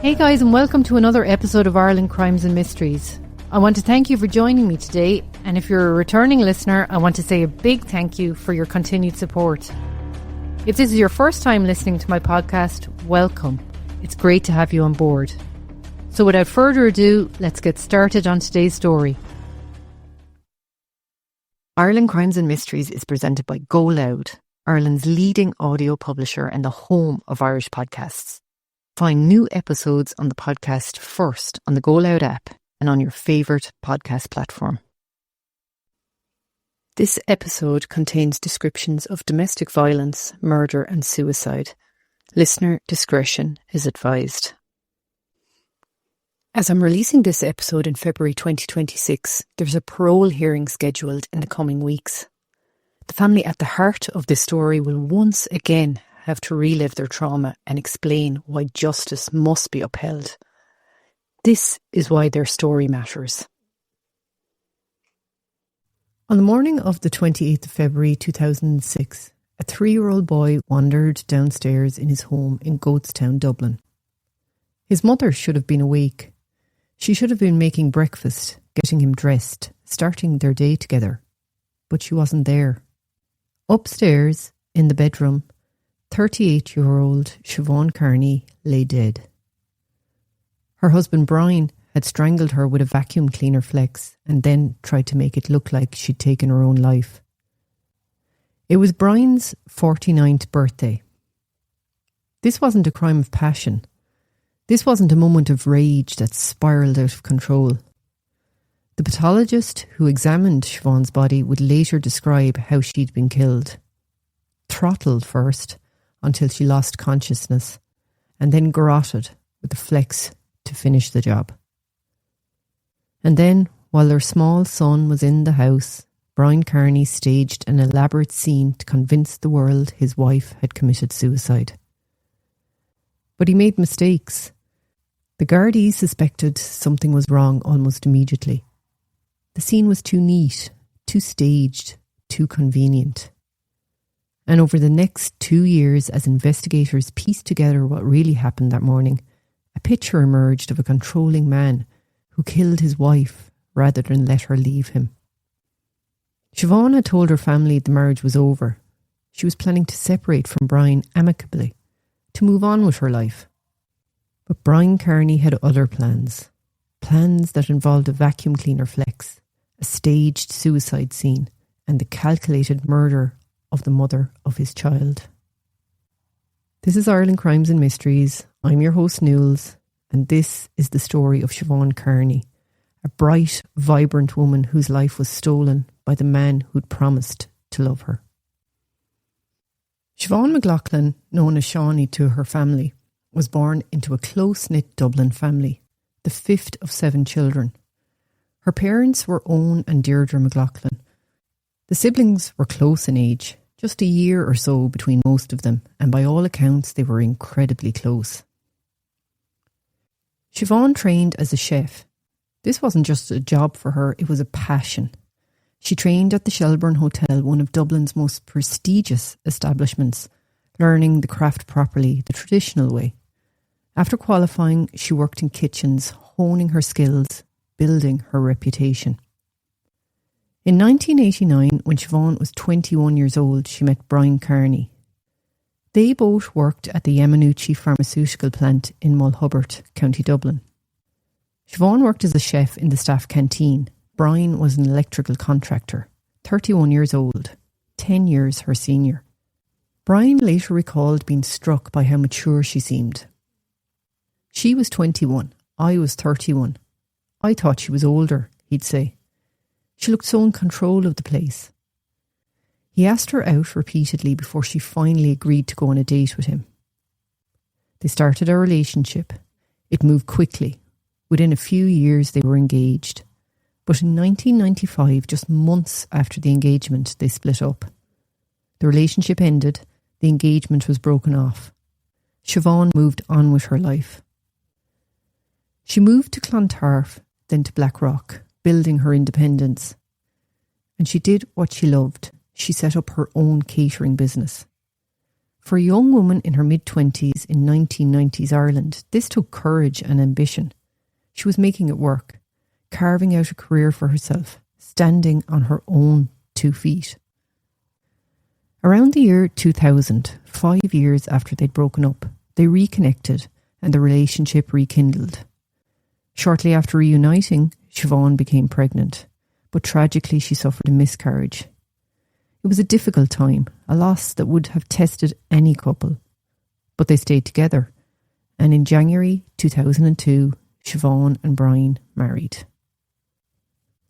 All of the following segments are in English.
Hey guys, and welcome to another episode of Ireland Crimes and Mysteries. I want to thank you for joining me today, and if you're a returning listener, I want to say a big thank you for your continued support. If this is your first time listening to my podcast, welcome. It's great to have you on board. So without further ado, let's get started on today's story. Ireland Crimes and Mysteries is presented by Go Loud, Ireland's leading audio publisher and the home of Irish podcasts. Find new episodes on the podcast first on the Go Loud app and on your favourite podcast platform. This episode contains descriptions of domestic violence, murder and suicide. Listener discretion is advised. As I'm releasing this episode in February 2026, there's a parole hearing scheduled in the coming weeks. The family at the heart of this story will once again have to relive their trauma and explain why justice must be upheld. This is why their story matters. On the morning of the 28th of February 2006, a 3-year-old boy wandered downstairs in his home in Goatstown, Dublin. His mother should have been awake. She should have been making breakfast, getting him dressed, starting their day together. But she wasn't there. Upstairs, in the bedroom, 38-year-old Siobhán Kearney lay dead. Her husband Brian had strangled her with a vacuum cleaner flex and then tried to make it look like she'd taken her own life. It was Brian's 49th birthday. This wasn't a crime of passion. This wasn't a moment of rage that spiralled out of control. The pathologist who examined Siobhán's body would later describe how she'd been killed. Throttled first, until she lost consciousness, and then garroted with a flex to finish the job. And then, while their small son was in the house, Brian Kearney staged an elaborate scene to convince the world his wife had committed suicide. But he made mistakes. The Gardaí suspected something was wrong almost immediately. The scene was too neat, too staged, too convenient. And over the next 2 years, as investigators pieced together what really happened that morning, a picture emerged of a controlling man who killed his wife rather than let her leave him. Siobhán had told her family the marriage was over. She was planning to separate from Brian amicably, to move on with her life. But Brian Kearney had other plans. Plans that involved a vacuum cleaner flex, a staged suicide scene, and the calculated murder of the mother of his child. This is Ireland Crimes and Mysteries. I'm your host Nules, and this is the story of Siobhán Kearney, a bright, vibrant woman whose life was stolen by the man who'd promised to love her. Siobhán McLaughlin, known as Shawnee to her family, was born into a close-knit Dublin family, the 5th of 7 children. Her parents were Owen and Deirdre McLaughlin. The siblings were close in age, just a year or so between most of them, and by all accounts they were incredibly close. Siobhán trained as a chef. This wasn't just a job for her, it was a passion. She trained at the Shelbourne Hotel, one of Dublin's most prestigious establishments, learning the craft properly, the traditional way. After qualifying, she worked in kitchens, honing her skills, building her reputation. In 1989, when Siobhán was 21 years old, she met Brian Kearney. They both worked at the Yamanuchi pharmaceutical plant in Mulhubbard, County Dublin. Siobhán worked as a chef in the staff canteen. Brian was an electrical contractor, 31 years old, 10 years her senior. Brian later recalled being struck by how mature she seemed. She was 21, I was 31. I thought she was older, he'd say. She looked so in control of the place. He asked her out repeatedly before she finally agreed to go on a date with him. They started a relationship. It moved quickly. Within a few years they were engaged. But in 1995, just months after the engagement, they split up. The relationship ended. The engagement was broken off. Siobhán moved on with her life. She moved to Clontarf, then to Blackrock, building her independence. And she did what she loved. She set up her own catering business. For a young woman in her mid-20s in 1990s Ireland, this took courage and ambition. She was making it work, carving out a career for herself, standing on her own 2 feet. Around the year 2000, 5 years after they'd broken up, they reconnected and the relationship rekindled. Shortly after reuniting, Siobhán became pregnant, but tragically she suffered a miscarriage. It was a difficult time, a loss that would have tested any couple. But they stayed together, and in January 2002, Siobhan and Brian married.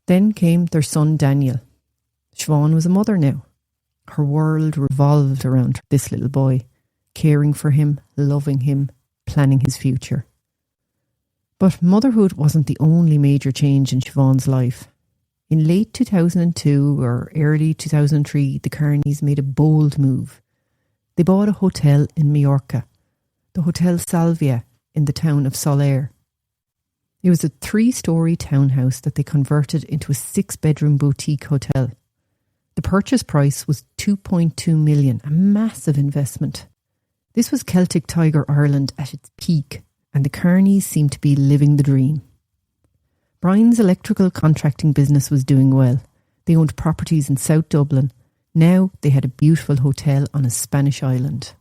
Then came their son Daniel. Siobhán was a mother now. Her world revolved around this little boy, caring for him, loving him, planning his future. But motherhood wasn't the only major change in Siobhán's life. In late 2002 or early 2003, the Kearneys made a bold move. They bought a hotel in Majorca, the Hotel Salvia in the town of Solaire. It was a 3-storey townhouse that they converted into a 6-bedroom boutique hotel. The purchase price was $2.2 million, a massive investment. This was Celtic Tiger Ireland at its peak, and the Kearneys seemed to be living the dream. Brian's electrical contracting business was doing well. They owned properties in South Dublin. Now they had a beautiful hotel on a Spanish island.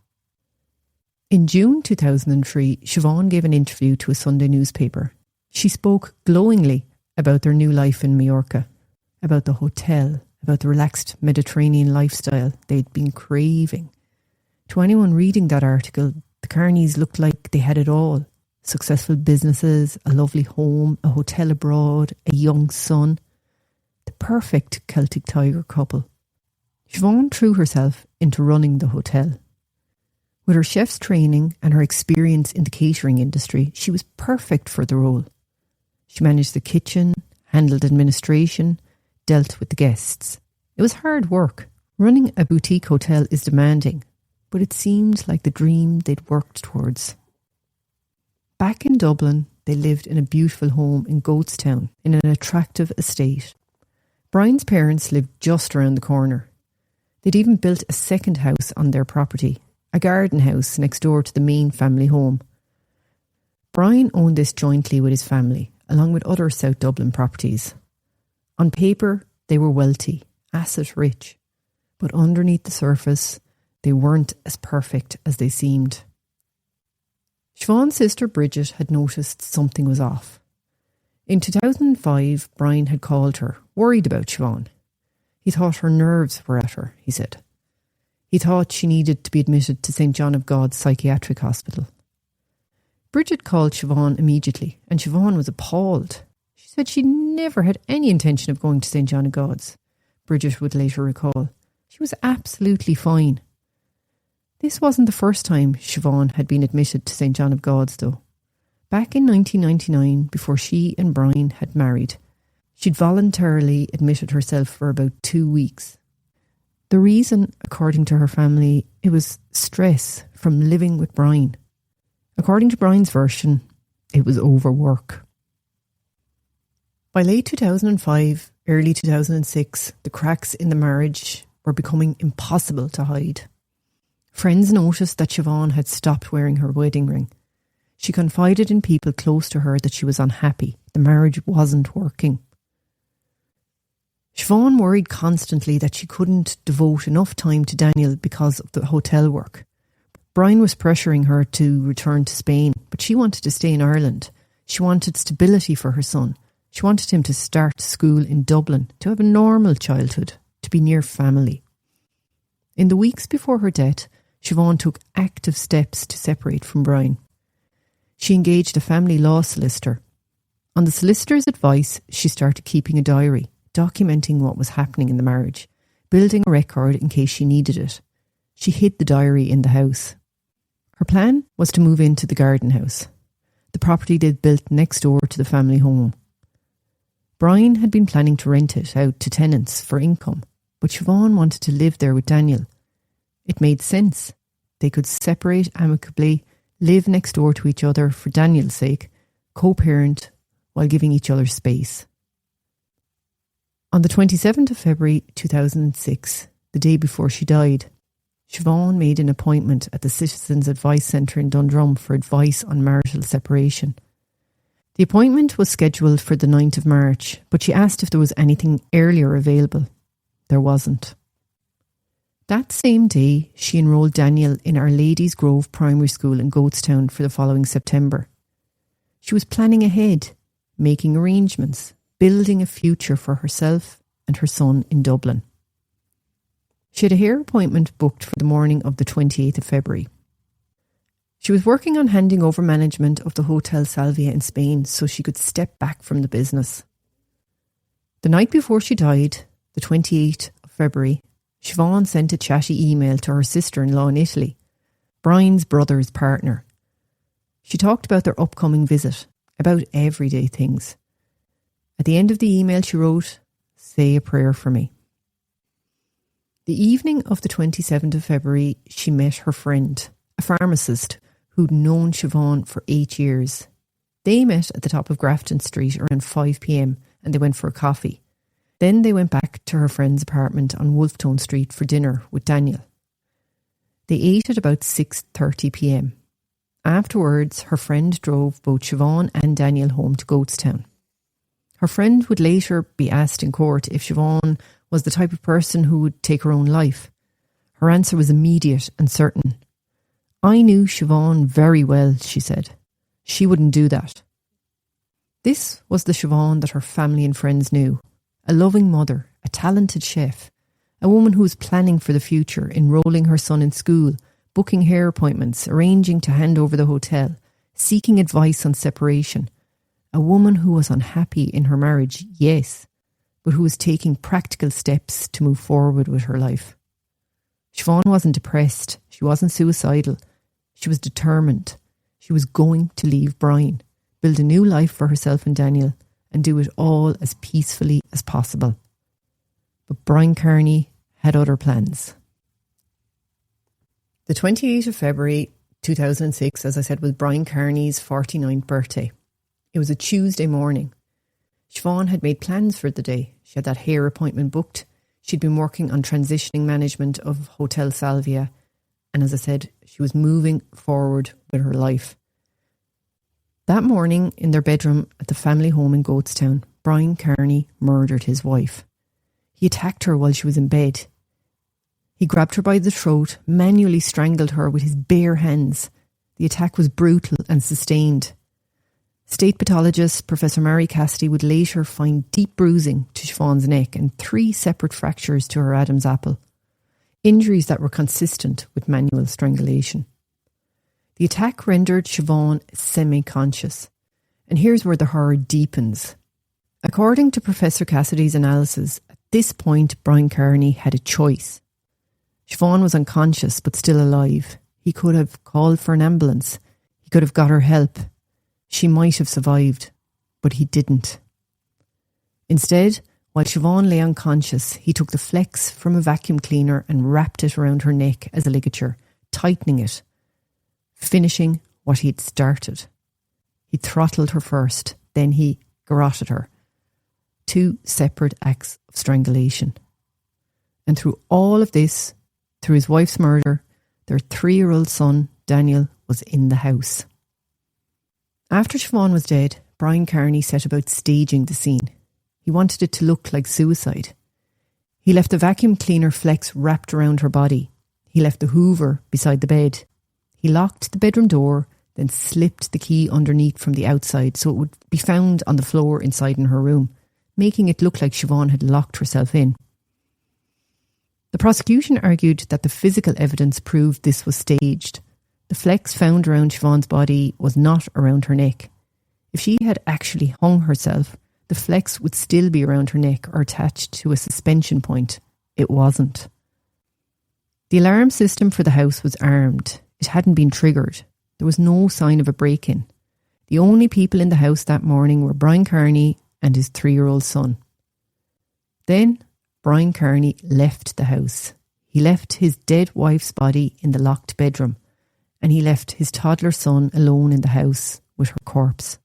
In June 2003, Siobhán gave an interview to a Sunday newspaper. She spoke glowingly about their new life in Majorca, about the hotel, about the relaxed Mediterranean lifestyle they'd been craving. To anyone reading that article, the Kearneys looked like they had it all. Successful businesses, a lovely home, a hotel abroad, a young son. The perfect Celtic Tiger couple. Siobhán threw herself into running the hotel. With her chef's training and her experience in the catering industry, she was perfect for the role. She managed the kitchen, handled administration, dealt with the guests. It was hard work. Running a boutique hotel is demanding, but it seemed like the dream they'd worked towards. Back in Dublin, they lived in a beautiful home in Goatstown in an attractive estate. Brian's parents lived just around the corner. They'd even built a second house on their property, a garden house next door to the main family home. Brian owned this jointly with his family, along with other South Dublin properties. On paper, they were wealthy, asset rich, but underneath the surface, they weren't as perfect as they seemed. Siobhán's sister Bridget had noticed something was off. In 2005, Brian had called her, worried about Siobhán. He thought her nerves were at her, he said. He thought she needed to be admitted to St. John of God's psychiatric hospital. Bridget called Siobhán immediately, and Siobhán was appalled. She said she never had any intention of going to St. John of God's. Bridget would later recall. She was absolutely fine. This wasn't the first time Siobhán had been admitted to St. John of God's, though. Back in 1999, before she and Brian had married, she'd voluntarily admitted herself for about 2 weeks. The reason, according to her family, it was stress from living with Brian. According to Brian's version, it was overwork. By late 2005, early 2006, the cracks in the marriage were becoming impossible to hide. Friends noticed that Siobhán had stopped wearing her wedding ring. She confided in people close to her that she was unhappy. The marriage wasn't working. Siobhán worried constantly that she couldn't devote enough time to Daniel because of the hotel work. Brian was pressuring her to return to Spain, but she wanted to stay in Ireland. She wanted stability for her son. She wanted him to start school in Dublin, to have a normal childhood, to be near family. In the weeks before her death, Siobhán took active steps to separate from Brian. She engaged a family law solicitor. On the solicitor's advice, she started keeping a diary, documenting what was happening in the marriage, building a record in case she needed it. She hid the diary in the house. Her plan was to move into the garden house, the property they'd built next door to the family home. Brian had been planning to rent it out to tenants for income, but Siobhán wanted to live there with Daniel. It made sense. They could separate amicably, live next door to each other for Daniel's sake, co-parent while giving each other space. On the 27th of February 2006, the day before she died, Siobhán made an appointment at the Citizens Advice Centre in Dundrum for advice on marital separation. The appointment was scheduled for the 9th of March, but she asked if there was anything earlier available. There wasn't. That same day, she enrolled Daniel in Our Lady's Grove Primary School in Goatstown for the following September. She was planning ahead, making arrangements, building a future for herself and her son in Dublin. She had a hair appointment booked for the morning of the 28th of February. She was working on handing over management of the Hotel Salvia in Spain so she could step back from the business. The night before she died, the 28th of February, Siobhán sent a chatty email to her sister-in-law in Italy, Brian's brother's partner. She talked about their upcoming visit, about everyday things. At the end of the email she wrote, "Say a prayer for me." The evening of the 27th of February, she met her friend, a pharmacist who'd known Siobhán for 8 years. They met at the top of Grafton Street around 5 p.m. and they went for a coffee. Then they went back to her friend's apartment on Wolfetone Street for dinner with Daniel. They ate at about 6:30 p.m. Afterwards, her friend drove both Siobhán and Daniel home to Goatstown. Her friend would later be asked in court if Siobhán was the type of person who would take her own life. Her answer was immediate and certain. "I knew Siobhán very well," she said. "She wouldn't do that." This was the Siobhán that her family and friends knew. A loving mother, a talented chef, a woman who was planning for the future, enrolling her son in school, booking hair appointments, arranging to hand over the hotel, seeking advice on separation. A woman who was unhappy in her marriage, yes, but who was taking practical steps to move forward with her life. Siobhán wasn't depressed. She wasn't suicidal. She was determined. She was going to leave Brian, build a new life for herself and Daniel, and do it all as peacefully as possible. But Brian Kearney had other plans. The 28th of February 2006, as I said, was Brian Kearney's 49th birthday. It was a Tuesday morning. Siobhán had made plans for the day. She had that hair appointment booked. She'd been working on transitioning management of Hotel Salvia. And as I said, she was moving forward with her life. That morning, in their bedroom at the family home in Goatstown, Brian Kearney murdered his wife. He attacked her while she was in bed. He grabbed her by the throat, manually strangled her with his bare hands. The attack was brutal and sustained. State pathologist Professor Mary Cassidy would later find deep bruising to Siobhán's neck and 3 separate fractures to her Adam's apple. Injuries that were consistent with manual strangulation. The attack rendered Siobhán semi-conscious. And here's where the horror deepens. According to Professor Cassidy's analysis, at this point Brian Kearney had a choice. Siobhán was unconscious but still alive. He could have called for an ambulance. He could have got her help. She might have survived, but he didn't. Instead, while Siobhán lay unconscious, he took the flex from a vacuum cleaner and wrapped it around her neck as a ligature, tightening it, finishing what he'd started. He throttled her first, then he garroted her. 2 separate acts of strangulation. And through all of this, through his wife's murder, their 3-year-old son, Daniel, was in the house. After Siobhán was dead, Brian Kearney set about staging the scene. He wanted it to look like suicide. He left the vacuum cleaner flex wrapped around her body. He left the hoover beside the bed. He locked the bedroom door, then slipped the key underneath from the outside so it would be found on the floor inside in her room, making it look like Siobhán had locked herself in. The prosecution argued that the physical evidence proved this was staged. The flex found around Siobhán's body was not around her neck. If she had actually hung herself, the flex would still be around her neck or attached to a suspension point. It wasn't. The alarm system for the house was armed. It hadn't been triggered. There was no sign of a break-in. The only people in the house that morning were Brian Kearney and his 3-year-old son. Then Brian Kearney left the house. He left his dead wife's body in the locked bedroom, and he left his toddler son alone in the house with her corpse.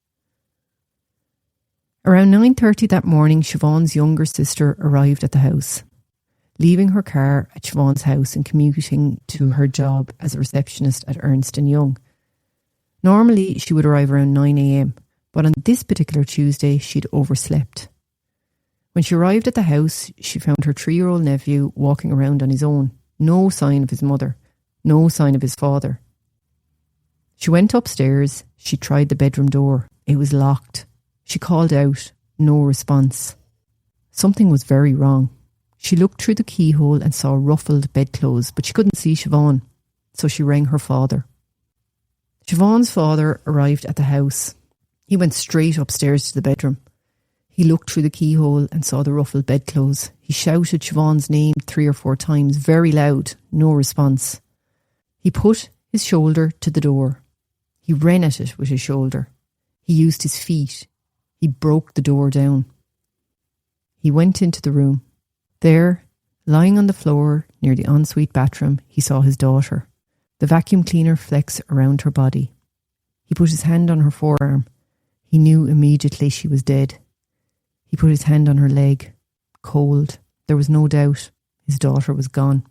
Around 9:30 that morning, Siobhán's younger sister arrived at the house. leaving her car at Siobhan's house and commuting to her job as a receptionist at Ernst & Young. Normally, she would arrive around 9 a.m, but on this particular Tuesday, she'd overslept. When she arrived at the house, she found her 3-year-old nephew walking around on his own. No sign of his mother. No sign of his father. She went upstairs. She tried the bedroom door. It was locked. She called out. No response. Something was very wrong. She looked through the keyhole and saw ruffled bedclothes, but she couldn't see Siobhan, so she rang her father. Siobhan's father arrived at the house. He went straight upstairs to the bedroom. He looked through the keyhole and saw the ruffled bedclothes. He shouted Siobhan's name 3 or 4 times, very loud, no response. He put his shoulder to the door. He ran at it with his shoulder. He used his feet. He broke the door down. He went into the room. There, lying on the floor near the ensuite bathroom, he saw his daughter. The vacuum cleaner flecks around her body. He put his hand on her forearm. He knew immediately she was dead. He put his hand on her leg. Cold. There was no doubt. His daughter was gone.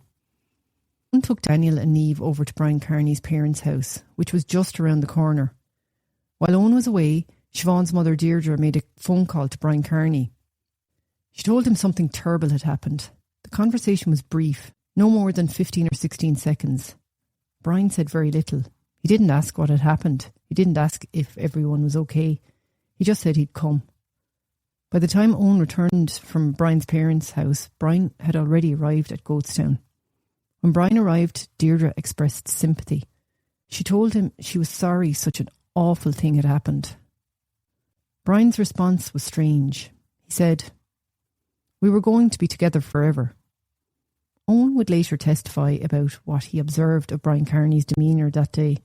Owen took Daniel and Niamh over to Brian Kearney's parents' house, which was just around the corner. While Owen was away, Siobhan's mother Deirdre made a phone call to Brian Kearney. She told him something terrible had happened. The conversation was brief, no more than 15 or 16 seconds. Brian said very little. He didn't ask what had happened. He didn't ask if everyone was okay. He just said he'd come. By the time Owen returned from Brian's parents' house, Brian had already arrived at Goatstown. When Brian arrived, Deirdre expressed sympathy. She told him she was sorry such an awful thing had happened. Brian's response was strange. He said, "We were going to be together forever." Owen would later testify about what he observed of Brian Kearney's demeanour that day.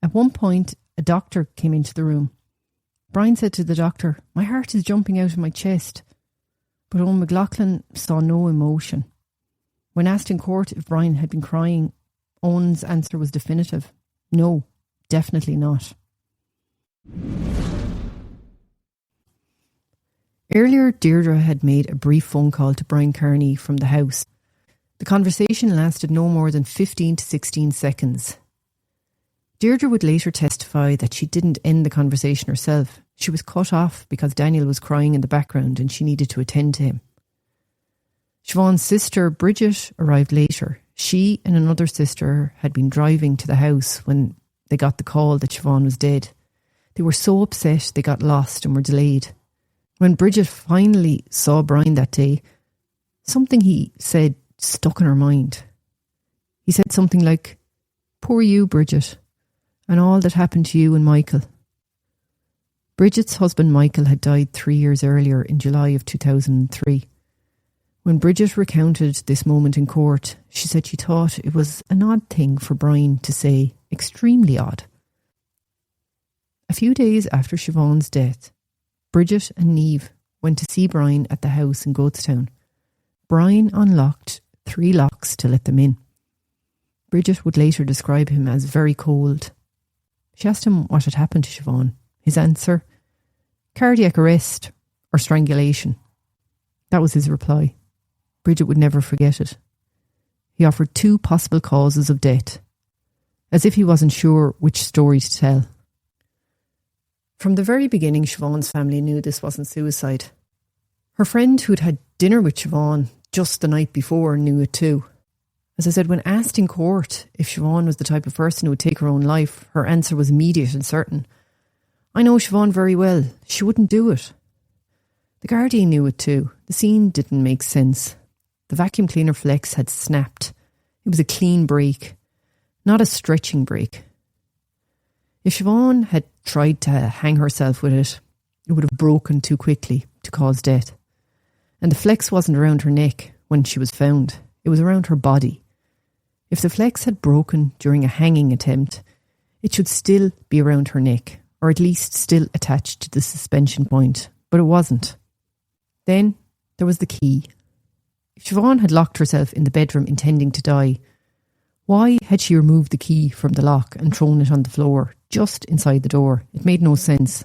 At one point, a doctor came into the room. Brian said to the doctor, "My heart is jumping out of my chest." But Owen McLaughlin saw no emotion. When asked in court if Brian had been crying, Owen's answer was definitive. No, definitely not. Earlier, Deirdre had made a brief phone call to Brian Kearney from the house. The conversation lasted no more than 15 to 16 seconds. Deirdre would later testify that she didn't end the conversation herself. She was cut off because Daniel was crying in the background and she needed to attend to him. Siobhan's sister, Bridget, arrived later. She and another sister had been driving to the house when they got the call that Siobhan was dead. They were so upset they got lost and were delayed. When Bridget finally saw Brian that day, something he said stuck in her mind. He said something like, "Poor you, Bridget, and all that happened to you and Michael." Bridget's husband Michael had died 3 years earlier in July of 2003. When Bridget recounted this moment in court, she said she thought it was an odd thing for Brian to say, extremely odd. A few days after Siobhan's death, Bridget and Niamh went to see Brian at the house in Goatstown. Brian unlocked 3 locks to let them in. Bridget would later describe him as very cold. She asked him what had happened to Siobhan. His answer, cardiac arrest or strangulation. That was his reply. Bridget would never forget it. He offered 2 possible causes of death, as if he wasn't sure which story to tell. From the very beginning, Siobhan's family knew this wasn't suicide. Her friend who'd had dinner with Siobhan just the night before knew it too. As I said, when asked in court if Siobhan was the type of person who would take her own life, her answer was immediate and certain. "I know Siobhan very well. She wouldn't do it." The Gardaí knew it too. The scene didn't make sense. The vacuum cleaner flex had snapped. It was a clean break, not a stretching break. If Siobhan had tried to hang herself with it, it would have broken too quickly to cause death. And the flex wasn't around her neck when she was found. It was around her body. If the flex had broken during a hanging attempt, it should still be around her neck, or at least still attached to the suspension point, but it wasn't. Then there was the key. If Siobhan had locked herself in the bedroom intending to die, why had she removed the key from the lock and thrown it on the floor just inside the door? It made no sense.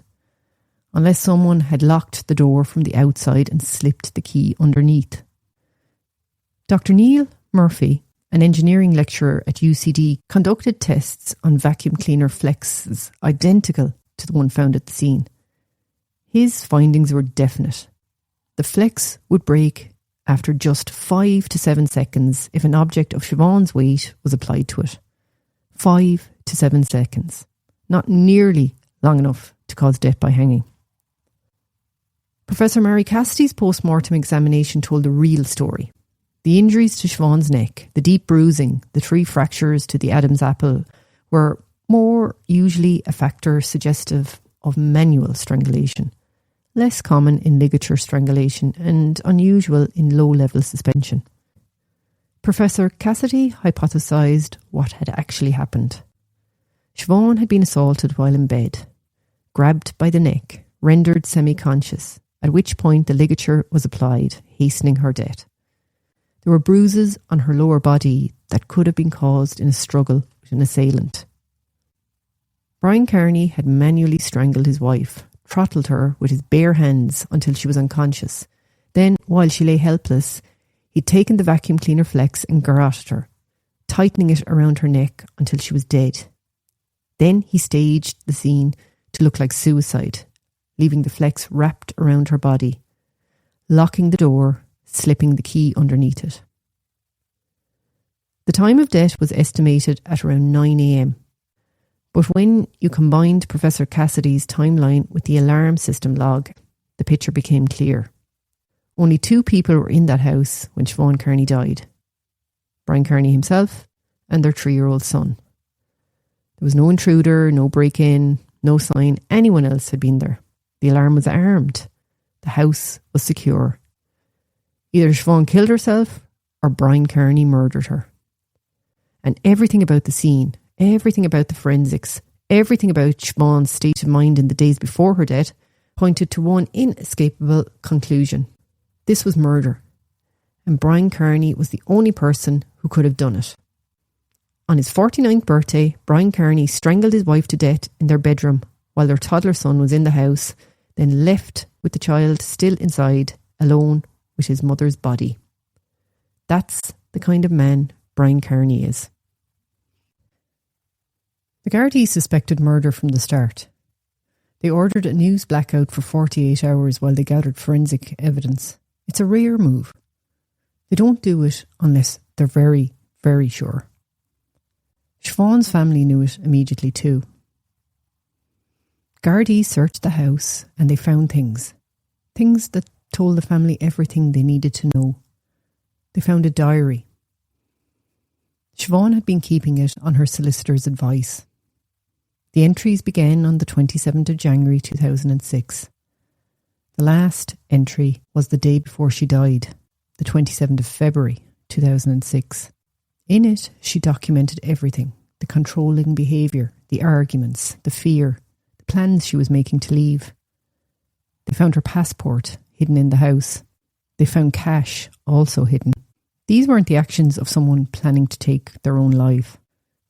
Unless someone had locked the door from the outside and slipped the key underneath. Dr. Neil Murphy, an engineering lecturer at UCD, conducted tests on vacuum cleaner flexes identical to the one found at the scene. His findings were definite. The flex would break after just 5 to 7 seconds if an object of Siobhan's weight was applied to it. 5 to 7 seconds. Not nearly long enough to cause death by hanging. Professor Mary Cassidy's post-mortem examination told the real story. The injuries to Siobhan's neck, the deep bruising, the 3 fractures to the Adam's apple were more usually a factor suggestive of manual strangulation, less common in ligature strangulation and unusual in low-level suspension. Professor Cassidy hypothesised what had actually happened. Siobhan had been assaulted while in bed, grabbed by the neck, rendered semi-conscious, at which point the ligature was applied, hastening her death. There were bruises on her lower body that could have been caused in a struggle with an assailant. Brian Kearney had manually strangled his wife, throttled her with his bare hands until she was unconscious. Then, while she lay helpless, he'd taken the vacuum cleaner flex and garroted her, tightening it around her neck until she was dead. Then he staged the scene to look like suicide, leaving the flex wrapped around her body, locking the door, slipping the key underneath it. The time of death was estimated at around 9 a.m. But when you combined Professor Cassidy's timeline with the alarm system log, the picture became clear. Only 2 people were in that house when Siobhan Kearney died. Brian Kearney himself and their 3-year-old son. There was no intruder, no break-in, no sign anyone else had been there. The alarm was armed. The house was secure. Either Siobhan killed herself or Brian Kearney murdered her. And everything about the scene, everything about the forensics, everything about Siobhan's state of mind in the days before her death pointed to one inescapable conclusion. This was murder. And Brian Kearney was the only person who could have done it. On his 49th birthday, Brian Kearney strangled his wife to death in their bedroom while their toddler son was in the house, then left with the child still inside, alone with his mother's body. That's the kind of man Brian Kearney is. The Gardaí suspected murder from the start. They ordered a news blackout for 48 hours while they gathered forensic evidence. It's a rare move. They don't do it unless they're very, very sure. Siobhan's family knew it immediately too. Gardaí searched the house and they found things. Things that told the family everything they needed to know. They found a diary. Siobhan had been keeping it on her solicitor's advice. The entries began on the 27th of January 2006. The last entry was the day before she died, the 27th of February 2006. In it, she documented everything, the controlling behaviour, the arguments, the fear, the plans she was making to leave. They found her passport hidden in the house. They found cash also hidden. These weren't the actions of someone planning to take their own life.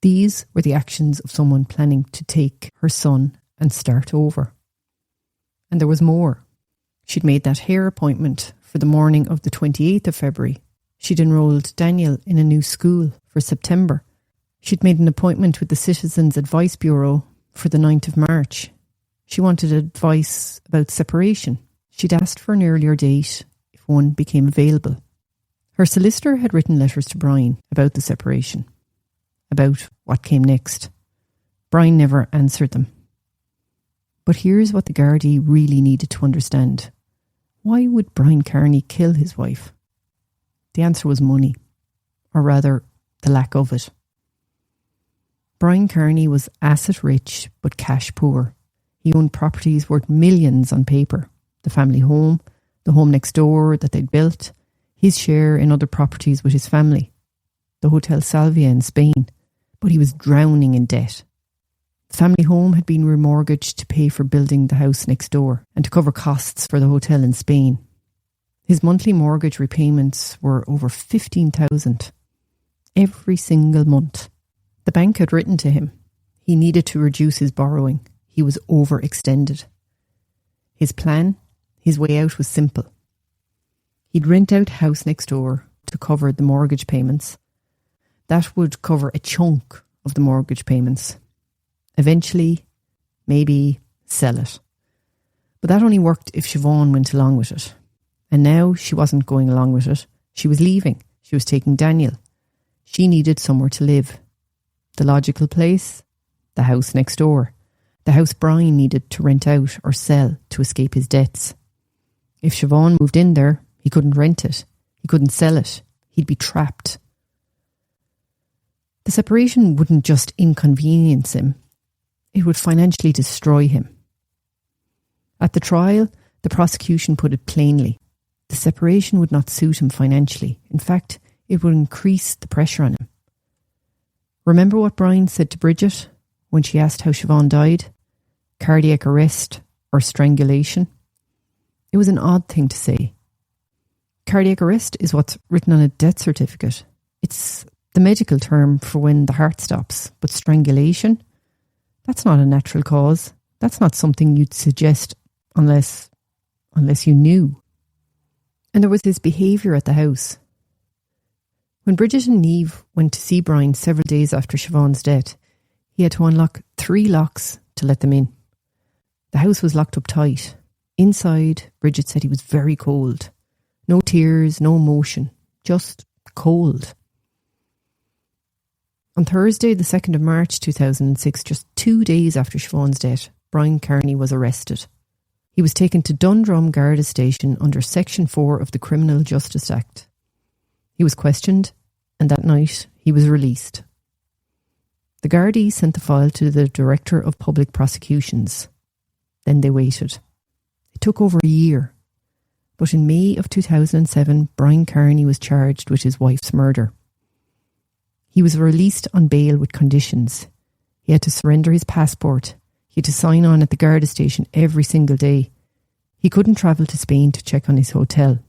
These were the actions of someone planning to take her son and start over. And there was more. She'd made that hair appointment for the morning of the 28th of February. She'd enrolled Daniel in a new school for September. She'd made an appointment with the Citizens Advice Bureau for the 9th of March. She wanted advice about separation. She'd asked for an earlier date if one became available. Her solicitor had written letters to Brian about the separation, about what came next. Brian never answered them. But here's what the Gardaí really needed to understand. Why would Brian Kearney kill his wife? The answer was money, or rather, the lack of it. Brian Kearney was asset rich but cash poor. He owned properties worth millions on paper. The family home, the home next door that they'd built, his share in other properties with his family, the Hotel Salvia in Spain, but he was drowning in debt. The family home had been remortgaged to pay for building the house next door and to cover costs for the hotel in Spain. His monthly mortgage repayments were over $15,000 every single month. The bank had written to him. He needed to reduce his borrowing. He was overextended. His plan, his way out was simple. He'd rent out house next door, to cover the mortgage payments. That would cover a chunk of the mortgage payments. Eventually, maybe sell it. But that only worked if Siobhán went along with it. And now she wasn't going along with it. She was leaving. She was taking Daniel. She needed somewhere to live. The logical place? The house next door. The house Brian needed to rent out or sell to escape his debts. If Siobhán moved in there, he couldn't rent it. He couldn't sell it. He'd be trapped. The separation wouldn't just inconvenience him. It would financially destroy him. At the trial, the prosecution put it plainly. The separation would not suit him financially. In fact, it would increase the pressure on him. Remember what Brian said to Bridget when she asked how Siobhán died? Cardiac arrest or strangulation? It was an odd thing to say. Cardiac arrest is what's written on a death certificate. It's the medical term for when the heart stops. But strangulation? That's not a natural cause. That's not something you'd suggest unless you knew. And there was his behaviour at the house. When Bridget and Niamh went to see Brian several days after Siobhán's death, he had to unlock 3 locks to let them in. The house was locked up tight. Inside, Bridget said he was very cold. No tears, no emotion, just cold. On Thursday, the 2nd of March 2006, just 2 days after Siobhán's death, Brian Kearney was arrested. He was taken to Dundrum Garda Station under Section 4 of the Criminal Justice Act. He was questioned, and that night he was released. The Gardaí sent the file to the Director of Public Prosecutions. Then they waited. It took over a year. But in May of 2007, Brian Kearney was charged with his wife's murder. He was released on bail with conditions. He had to surrender his passport. He had to sign on at the Garda station every single day. He couldn't travel to Spain to check on his hotel.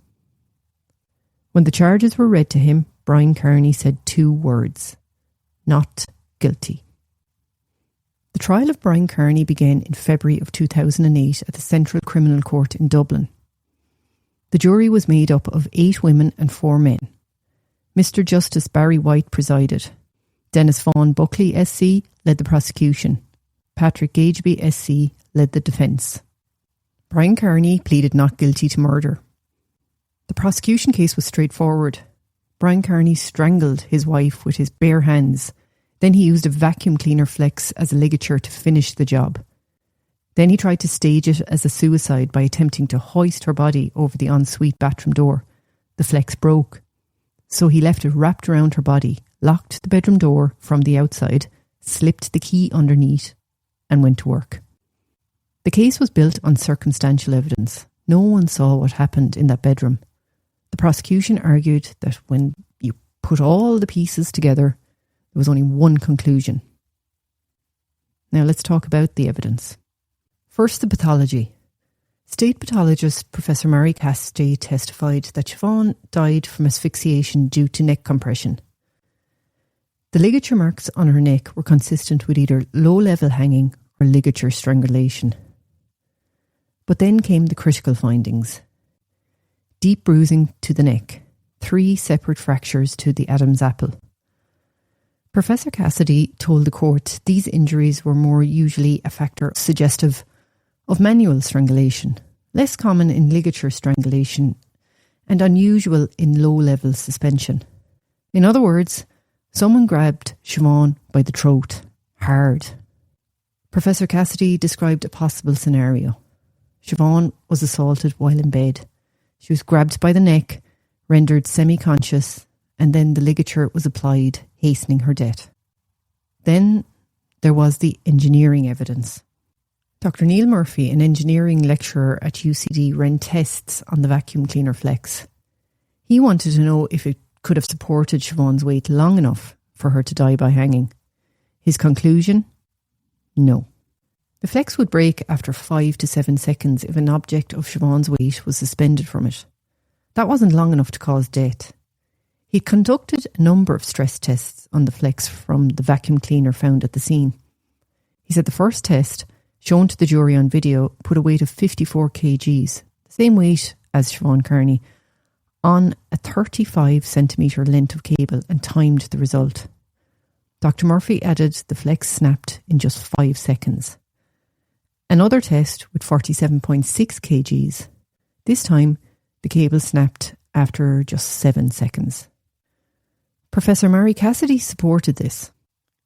When the charges were read to him, Brian Kearney said 2 words: not guilty. The trial of Brian Kearney began in February of 2008 at the Central Criminal Court in Dublin. The jury was made up of 8 women and 4 men. Mr. Justice Barry White presided. Dennis Vaughan Buckley SC led the prosecution. Patrick Gageby SC led the defence. Brian Kearney pleaded not guilty to murder. The prosecution case was straightforward. Brian Kearney strangled his wife with his bare hands. Then he used a vacuum cleaner flex as a ligature to finish the job. Then he tried to stage it as a suicide by attempting to hoist her body over the ensuite bathroom door. The flex broke. So he left it wrapped around her body, locked the bedroom door from the outside, slipped the key underneath, and went to work. The case was built on circumstantial evidence. No one saw what happened in that bedroom. The prosecution argued that when you put all the pieces together, there was only one conclusion. Now let's talk about the evidence. First, the pathology. State pathologist Professor Mary Cassidy testified that Siobhán died from asphyxiation due to neck compression. The ligature marks on her neck were consistent with either low-level hanging or ligature strangulation. But then came the critical findings. Deep bruising to the neck, 3 separate fractures to the Adam's apple. Professor Cassidy told the court these injuries were more usually a factor suggestive of manual strangulation, less common in ligature strangulation and unusual in low-level suspension. In other words, someone grabbed Siobhán by the throat, hard. Professor Cassidy described a possible scenario. Siobhán was assaulted while in bed. She was grabbed by the neck, rendered semi-conscious, and then the ligature was applied, hastening her death. Then there was the engineering evidence. Dr. Neil Murphy, an engineering lecturer at UCD, ran tests on the vacuum cleaner flex. He wanted to know if it could have supported Siobhán's weight long enough for her to die by hanging. His conclusion? No. The flex would break after 5 to 7 seconds if an object of Siobhán's weight was suspended from it. That wasn't long enough to cause death. He conducted a number of stress tests on the flex from the vacuum cleaner found at the scene. He said the first test, shown to the jury on video, put a weight of 54 kgs, the same weight as Siobhán Kearney, on a 35 centimetre length of cable and timed the result. Dr. Murphy added the flex snapped in just 5 seconds. Another test with 47.6 kgs. This time, the cable snapped after just 7 seconds. Professor Mary Cassidy supported this.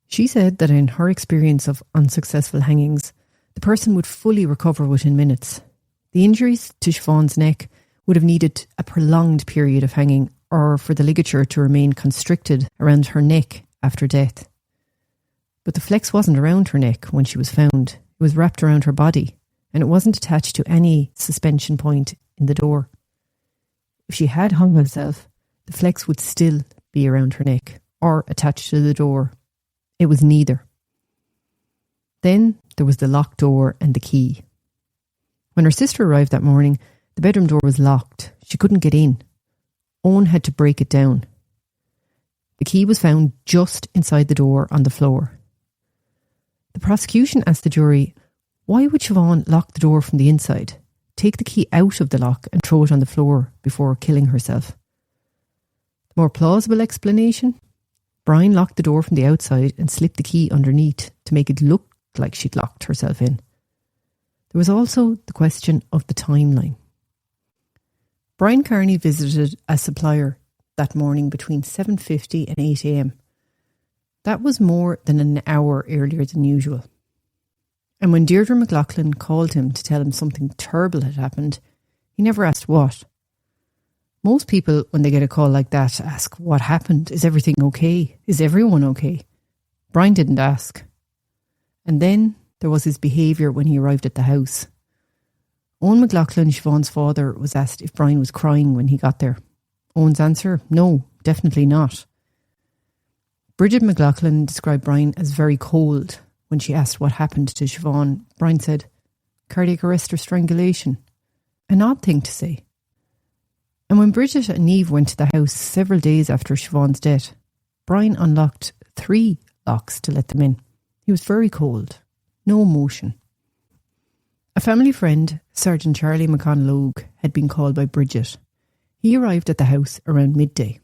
She said that in her experience of unsuccessful hangings, the person would fully recover within minutes. The injuries to Siobhan's neck would have needed a prolonged period of hanging or for the ligature to remain constricted around her neck after death. But the flex wasn't around her neck when she was found. It was wrapped around her body, and it wasn't attached to any suspension point in the door. If she had hung herself, the flex would still be around her neck or attached to the door. It was neither. Then there was the locked door and the key. When her sister arrived that morning, the bedroom door was locked. She couldn't get in. Owen had to break it down. The key was found just inside the door on the floor. The prosecution asked the jury, why would Siobhan lock the door from the inside, take the key out of the lock and throw it on the floor before killing herself? The more plausible explanation? Brian locked the door from the outside and slipped the key underneath to make it look like she'd locked herself in. There was also the question of the timeline. Brian Kearney visited a supplier that morning between 7:50 and 8 a.m. That was more than an hour earlier than usual. And when Deirdre McLaughlin called him to tell him something terrible had happened, he never asked what. Most people, when they get a call like that, ask, what happened? Is everything okay? Is everyone okay? Brian didn't ask. And then there was his behaviour when he arrived at the house. Owen McLaughlin, Siobhan's father, was asked if Brian was crying when he got there. Owen's answer, no, definitely not. Bridget McLaughlin described Brian as very cold. When she asked what happened to Siobhan, Brian said, cardiac arrest or strangulation. An odd thing to say. And when Bridget and Niamh went to the house several days after Siobhan's death, Brian unlocked 3 locks to let them in. He was very cold. No emotion. A family friend, Sergeant Charlie McConalogue, had been called by Bridget. He arrived at the house around midday.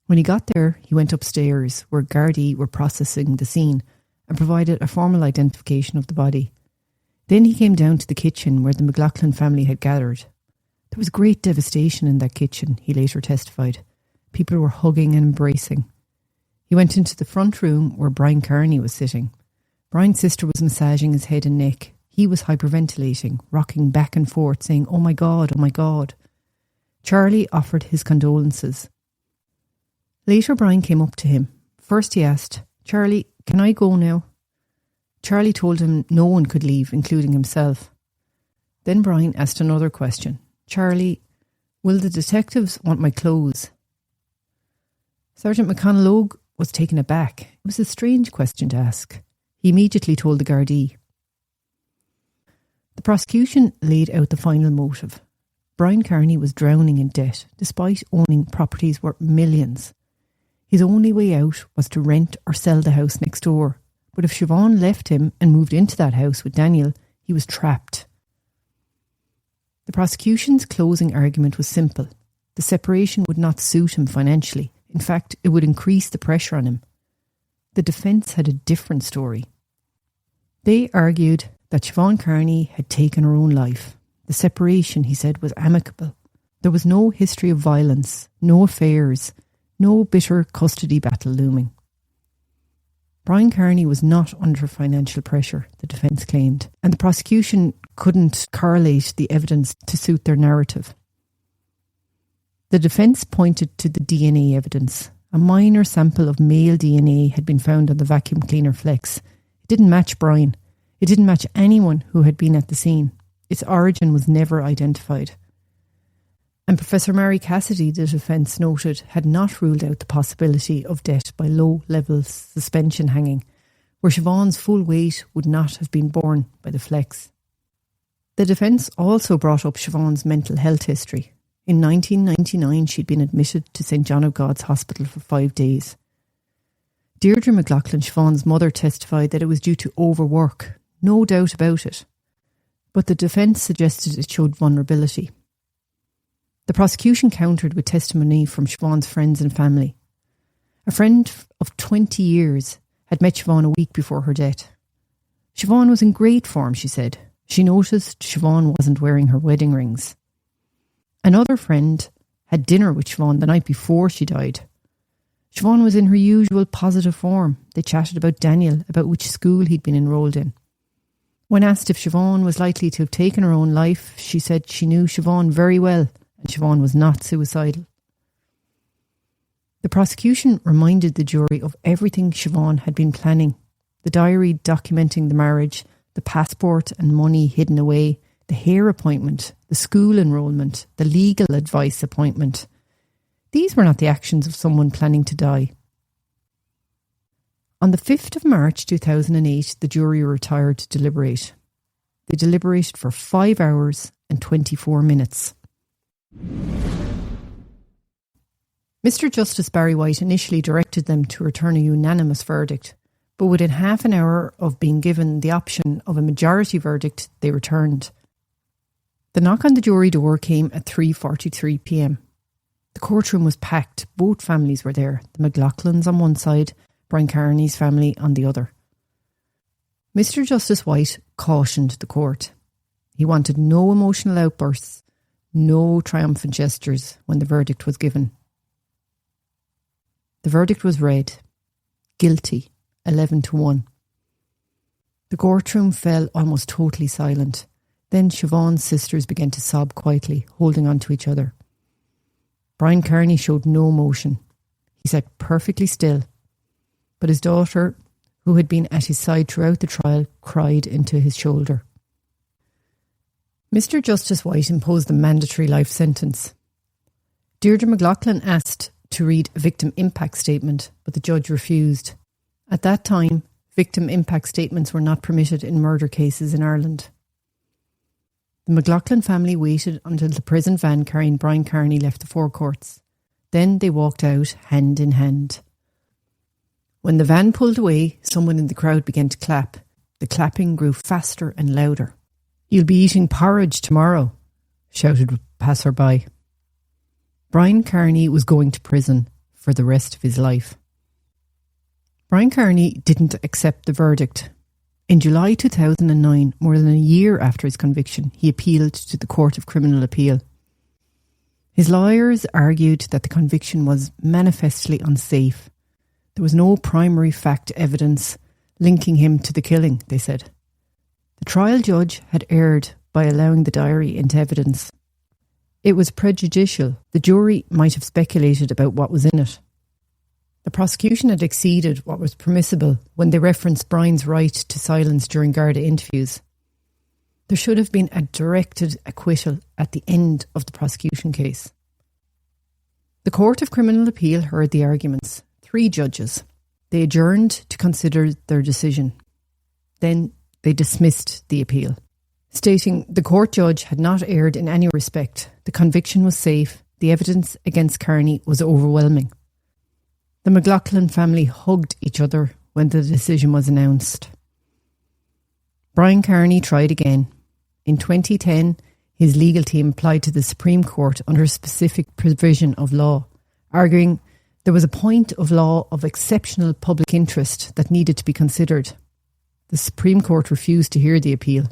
When he got there, he went upstairs where Gardaí were processing the scene and provided a formal identification of the body. Then he came down to the kitchen where the McLaughlin family had gathered. There was great devastation in that kitchen, he later testified. People were hugging and embracing. He went into the front room where Brian Kearney was sitting. Brian's sister was massaging his head and neck. He was hyperventilating, rocking back and forth, saying, "Oh my God, oh my God." Charlie offered his condolences. Later, Brian came up to him. First he asked, "Charlie, can I go now?" Charlie told him no one could leave, including himself. Then Brian asked another question. "Charlie, will the detectives want my clothes?" Sergeant McConalogue was taken aback. It was a strange question to ask. He immediately told the Gardaí. The prosecution laid out the final motive. Brian Kearney was drowning in debt, despite owning properties worth millions. His only way out was to rent or sell the house next door. But if Siobhan left him and moved into that house with Daniel, he was trapped. The prosecution's closing argument was simple. The separation would not suit him financially. In fact, it would increase the pressure on him. The defence had a different story. They argued that Siobhan Kearney had taken her own life. The separation, he said, was amicable. There was no history of violence, no affairs, no bitter custody battle looming. Brian Kearney was not under financial pressure, the defence claimed, and the prosecution couldn't correlate the evidence to suit their narrative. The defence pointed to the DNA evidence. A minor sample of male DNA had been found on the vacuum cleaner flex. It didn't match Brian. It didn't match anyone who had been at the scene. Its origin was never identified. And Professor Mary Cassidy, the defence noted, had not ruled out the possibility of death by low-level suspension hanging, where Siobhan's full weight would not have been borne by the flex. The defence also brought up Siobhan's mental health history. In 1999, she'd been admitted to St John of God's Hospital for 5 days. Deirdre McLaughlin, Siobhan's mother, testified that it was due to overwork. No doubt about it. But the defence suggested it showed vulnerability. The The prosecution countered with testimony from Siobhan's friends and family. A friend of 20 years had met Siobhan a week before her death. Siobhan was in great form, she said. She noticed Siobhan wasn't wearing her wedding rings. Another friend had dinner with Siobhan the night before she died. Siobhan was in her usual positive form. They chatted about Daniel, about which school he'd been enrolled in. When asked if Siobhan was likely to have taken her own life, she said she knew Siobhan very well and Siobhan was not suicidal. The prosecution reminded the jury of everything Siobhan had been planning. The diary documenting the marriage, the passport and money hidden away, the hair appointment, the school enrolment, the legal advice appointment. These were not the actions of someone planning to die. On the 5th of March 2008, the jury retired to deliberate. They deliberated for 5 hours and 24 minutes. Mr. Justice Barry White initially directed them to return a unanimous verdict, but within half an hour of being given the option of a majority verdict, they returned. The knock on the jury door came at 3:43 p.m. The courtroom was packed. Both families were there, the McLaughlins on one side, Brian Kearney's family on the other. Mr. Justice White cautioned the court. He wanted no emotional outbursts, no triumphant gestures when the verdict was given. The verdict was read. Guilty, 11-1. The courtroom fell almost totally silent. Then Siobhan's sisters began to sob quietly, holding on to each other. Brian Kearney showed no emotion. He sat perfectly still. But his daughter, who had been at his side throughout the trial, cried into his shoulder. Mr. Justice White imposed the mandatory life sentence. Deirdre McLaughlin asked to read a victim impact statement, but the judge refused. At that time, victim impact statements were not permitted in murder cases in Ireland. The McLaughlin family waited until the prison van carrying Brian Kearney left the forecourts. Then they walked out hand in hand. When the van pulled away, someone in the crowd began to clap. The clapping grew faster and louder. "You'll be eating porridge tomorrow," shouted a passer-by. Brian Kearney was going to prison for the rest of his life. Brian Kearney didn't accept the verdict. In July 2009, more than a year after his conviction, he appealed to the Court of Criminal Appeal. His lawyers argued that the conviction was manifestly unsafe. There was no primary fact evidence linking him to the killing, they said. The trial judge had erred by allowing the diary into evidence. It was prejudicial. The jury might have speculated about what was in it. The prosecution had exceeded what was permissible when they referenced Brian's right to silence during Garda interviews. There should have been a directed acquittal at the end of the prosecution case. The Court of Criminal Appeal heard the arguments. 3 judges. They adjourned to consider their decision. Then they dismissed the appeal, stating the court judge had not erred in any respect. The conviction was safe. The evidence against Kearney was overwhelming. The McLaughlin family hugged each other when the decision was announced. Brian Kearney tried again. In 2010, his legal team applied to the Supreme Court under a specific provision of law, arguing there was a point of law of exceptional public interest that needed to be considered. The Supreme Court refused to hear the appeal.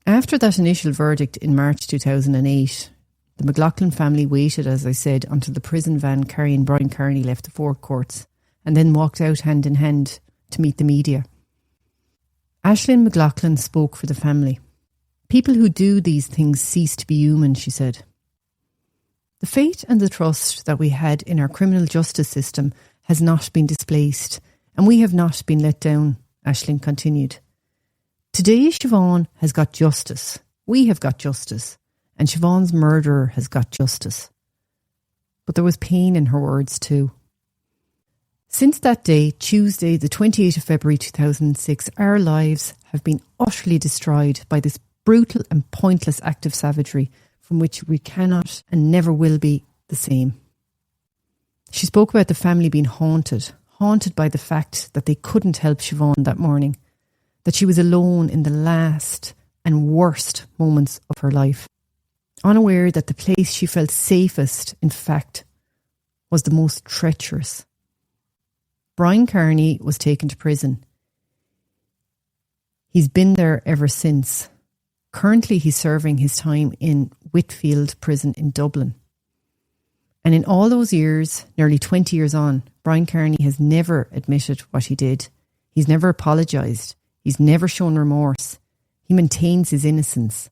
After that initial verdict in March 2008, the McLaughlin family waited, as I said, until the prison van carrying Brian Kearney left the forecourts and then walked out hand in hand to meet the media. Aisling McLaughlin spoke for the family. "People who do these things cease to be human," she said. "The faith and the trust that we had in our criminal justice system has not been displaced, and we have not been let down," Aisling continued. "Today Siobhan has got justice. We have got justice. And Siobhan's murderer has got justice." But there was pain in her words too. Since that day, Tuesday, the 28th of February 2006, our lives have been utterly destroyed by this brutal and pointless act of savagery from which we cannot and never will be the same. She spoke about the family being haunted by the fact that they couldn't help Siobhan that morning, that she was alone in the last and worst moments of her life. unaware that the place she felt safest, in fact, was the most treacherous. Brian Kearney was taken to prison. He's been there ever since. Currently, he's serving his time in Whitfield Prison in Dublin. And in all those years, nearly 20 years on, Brian Kearney has never admitted what he did. He's never apologised. He's never shown remorse. He maintains his innocence.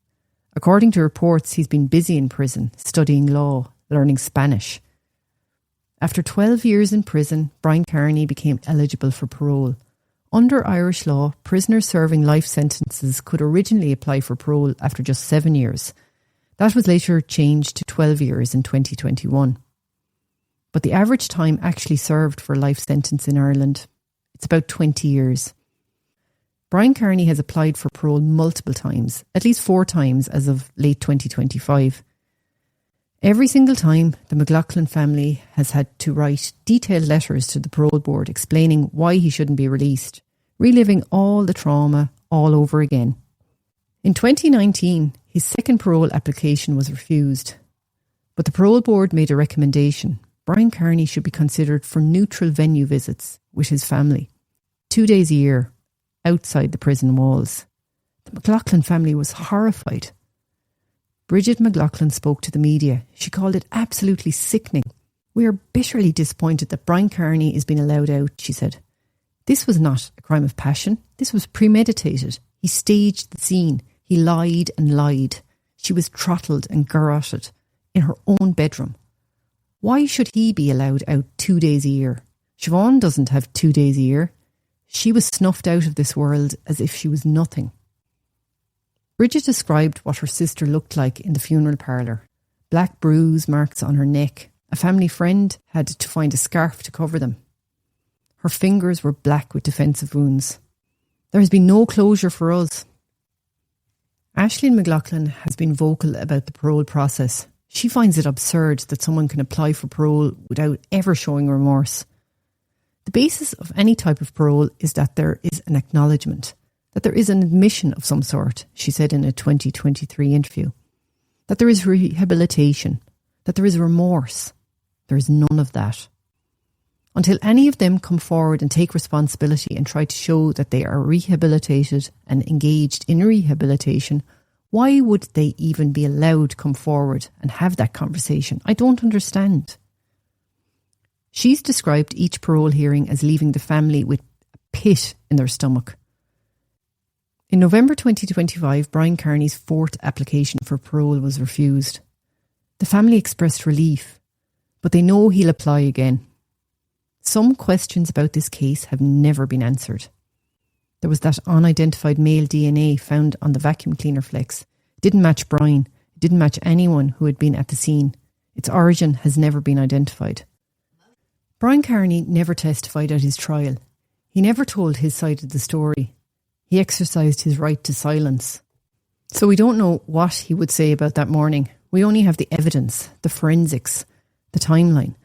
According to reports, he's been busy in prison, studying law, learning Spanish. After 12 years in prison, Brian Kearney became eligible for parole. Under Irish law, prisoners serving life sentences could originally apply for parole after just 7 years. That was later changed to 12 years in 2021. But the average time actually served for a life sentence in Ireland, it's about 20 years. Brian Kearney has applied for parole multiple times, at least 4 times as of late 2025. Every single time, the McLaughlin family has had to write detailed letters to the parole board explaining why he shouldn't be released, reliving all the trauma all over again. In 2019, his second parole application was refused, but the parole board made a recommendation. Brian Kearney should be considered for neutral venue visits with his family, 2 days a year, outside the prison walls. The McLaughlin family was horrified. Bridget McLaughlin spoke to the media. She called it absolutely sickening. "We are bitterly disappointed that Brian Kearney is being allowed out," she said. "This was not a crime of passion. This was premeditated. He staged the scene. He lied and lied. She was throttled and garroted in her own bedroom. Why should he be allowed out 2 days a year? Siobhan doesn't have 2 days a year. She was snuffed out of this world as if she was nothing." Bridget described what her sister looked like in the funeral parlour. Black bruise marks on her neck. A family friend had to find a scarf to cover them. Her fingers were black with defensive wounds. "There has been no closure for us." Aisling McLaughlin has been vocal about the parole process. She finds it absurd that someone can apply for parole without ever showing remorse. The basis of any type of parole is that there is an acknowledgement, that there is an admission of some sort, she said in a 2023 interview. That there is rehabilitation, that there is remorse. There is none of that. Until any of them come forward and take responsibility and try to show that they are rehabilitated and engaged in rehabilitation, why would they even be allowed to come forward and have that conversation? I don't understand. She's described each parole hearing as leaving the family with a pit in their stomach. In November 2025, Brian Kearney's 4th application for parole was refused. The family expressed relief, but they know he'll apply again. Some questions about this case have never been answered. There was that unidentified male DNA found on the vacuum cleaner flex. It didn't match Brian. It didn't match anyone who had been at the scene. Its origin has never been identified. Brian Kearney never testified at his trial. He never told his side of the story. He exercised his right to silence. So we don't know what he would say about that morning. We only have the evidence, the forensics, the timeline,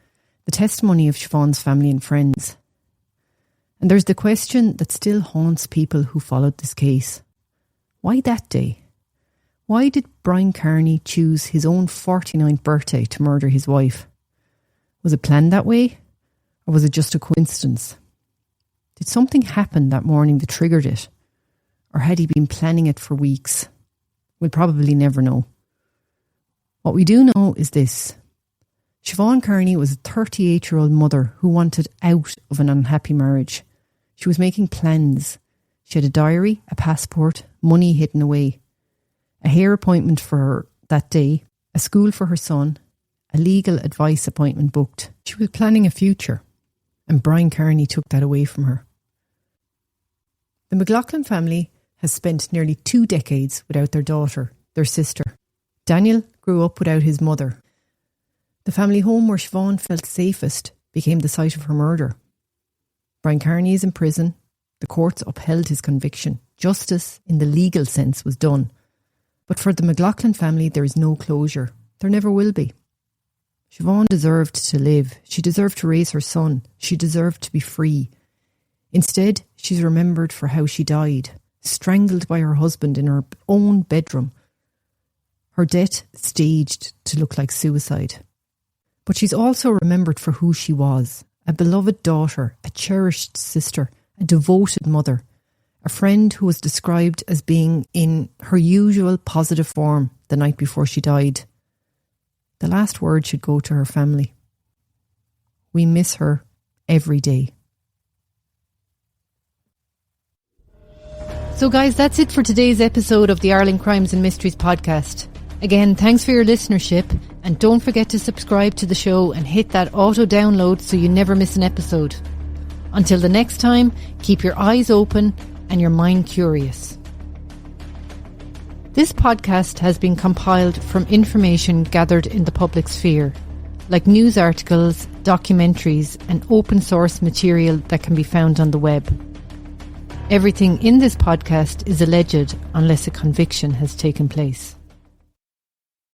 the testimony of Siobhan's family and friends. And there's the question that still haunts people who followed this case. Why that day? Why did Brian Kearney choose his own 49th birthday to murder his wife? Was it planned that way? Or was it just a coincidence? Did something happen that morning that triggered it? Or had he been planning it for weeks? We'll probably never know. What we do know is this. Siobhan Kearney was a 38-year-old mother who wanted out of an unhappy marriage. She was making plans. She had a diary, a passport, money hidden away, a hair appointment for her that day, a school for her son, a legal advice appointment booked. She was planning a future, and Brian Kearney took that away from her. The McLaughlin family has spent nearly 2 decades without their daughter, their sister. Daniel grew up without his mother. The family home where Siobhan felt safest became the site of her murder. Brian Kearney is in prison. The courts upheld his conviction. Justice, in the legal sense, was done. But for the McLaughlin family, there is no closure. There never will be. Siobhan deserved to live. She deserved to raise her son. She deserved to be free. Instead, she's remembered for how she died, strangled by her husband in her own bedroom. her death staged to look like suicide. But she's also remembered for who she was, a beloved daughter, a cherished sister, a devoted mother, a friend who was described as being in her usual positive form the night before she died. The last word should go to her family. We miss her every day. So guys, that's it for today's episode of the Ireland Crimes and Mysteries podcast. Again, thanks for your listenership, and don't forget to subscribe to the show and hit that auto download so you never miss an episode. Until the next time, keep your eyes open and your mind curious. This podcast has been compiled from information gathered in the public sphere, like news articles, documentaries, and open source material that can be found on the web. Everything in this podcast is alleged unless a conviction has taken place.